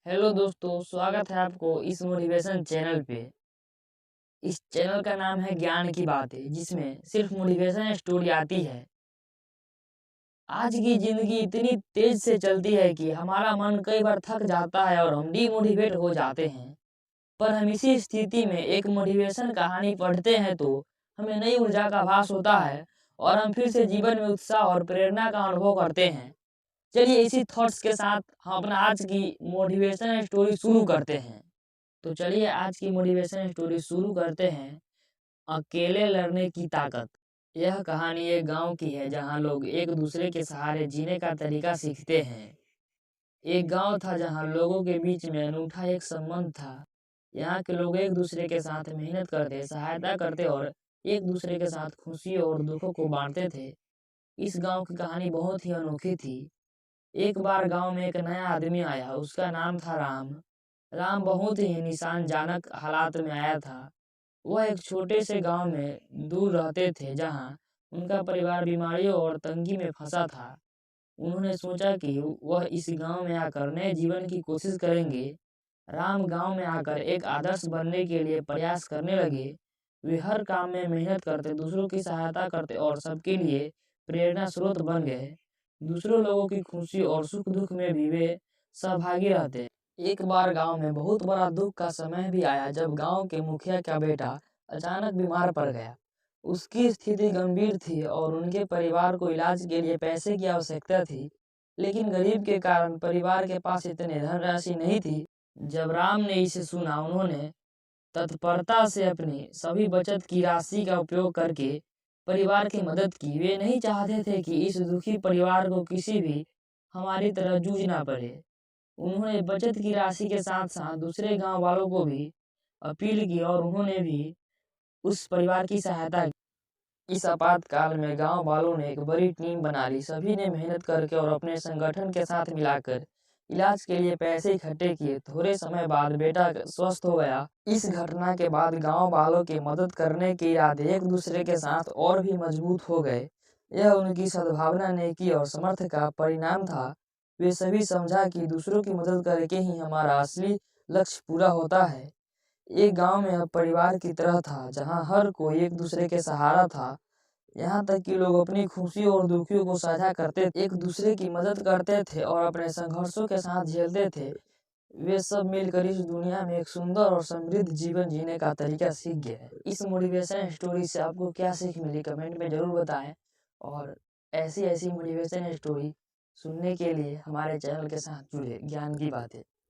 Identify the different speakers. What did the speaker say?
Speaker 1: Hello दोस्तों, स्वागत है आपको इस मोटिवेशन चैनल पे। इस चैनल का नाम है ज्ञान की बातें, जिसमें सिर्फ मोटिवेशन स्टोरी आती है। आज की जिंदगी इतनी तेज से चलती है कि हमारा मन कई बार थक जाता है और हम डिमोटिवेट हो जाते हैं। पर हम इसी स्थिति में एक मोटिवेशन कहानी पढ़ते हैं तो हमें नई ऊर्जा का आभास होता है और हम फिर से जीवन में उत्साह और प्रेरणा का अनुभव करते हैं। चलिए इसी थॉट्स के साथ हम अपना आज की मोटिवेशन स्टोरी शुरू करते हैं। तो चलिए आज की मोटिवेशन स्टोरी शुरू करते हैं। अकेले लड़ने की ताकत। यह कहानी एक गांव की है जहां लोग एक दूसरे के सहारे जीने का तरीका सीखते हैं। एक गांव था जहां लोगों के बीच में अनूठा एक संबंध था। यहाँ के लोग एक दूसरे के साथ मेहनत करते, सहायता करते और एक दूसरे के साथ खुशियों और दुखों को बांटते थे। इस गांव की कहानी बहुत ही अनोखी थी। एक बार गांव में एक नया आदमी आया, उसका नाम था राम। राम बहुत ही निशानजनक हालात में आया था। वह एक छोटे से गांव में दूर रहते थे जहां उनका परिवार बीमारियों और तंगी में फंसा था। उन्होंने सोचा कि वह इस गांव में आकर नए जीवन की कोशिश करेंगे। राम गांव में आकर एक आदर्श बनने के लिए प्रयास करने लगे। वे हर काम में मेहनत करते, दूसरों की सहायता करते और सबके लिए प्रेरणा स्रोत बन गए। दूसरों लोगों की खुशी और सुख दुख में भी वे सहभागी रहते। एक बार गांव में बहुत बड़ा दुख का समय भी आया जब गांव के मुखिया का बेटा अचानक बीमार पड़ गया। उसकी स्थिति गंभीर थी और उनके परिवार को इलाज के लिए पैसे की आवश्यकता थी। लेकिन गरीब के कारण परिवार के पास इतनी धनराशि नहीं थी। जब राम ने इसे सुना, उन्होंने तत्परता से अपनी सभी बचत की राशि का उपयोग करके परिवार की मदद की। वे नहीं चाहते थे कि इस दुखी परिवार को किसी भी हमारी तरह जूझना पड़े। उन्होंने बचत की राशि के साथ साथ दूसरे गांव वालों को भी अपील की और उन्होंने भी उस परिवार की सहायता की। इस आपातकाल में गांव वालों ने एक बड़ी टीम बना ली। सभी ने मेहनत करके और अपने संगठन के साथ मिलाकर इलाज के लिए पैसे इकट्ठे किए। थोड़े समय बाद बेटा स्वस्थ हो गया। इस घटना के बाद गांव वालों की मदद करने के इरादे एक दूसरे के साथ और भी मजबूत हो गए। यह उनकी सद्भावना, नेकी और समर्थ का परिणाम था। वे सभी समझा कि दूसरों की मदद करके ही हमारा असली लक्ष्य पूरा होता है। एक गांव में अब परिवार की तरह था जहां हर कोई एक दूसरे के सहारा था। यहाँ तक कि लोग अपनी खुशियों और दुखियों को साझा करते, एक दूसरे की मदद करते थे और अपने संघर्षों के साथ झेलते थे। वे सब मिलकर इस दुनिया में एक सुंदर और समृद्ध जीवन जीने का तरीका सीख गए। इस मोटिवेशन स्टोरी से आपको क्या सीख मिली, कमेंट में जरूर बताएं। और ऐसी ऐसी मोटिवेशन स्टोरी सुनने के लिए हमारे चैनल के साथ जुड़े। ज्ञान की बातें।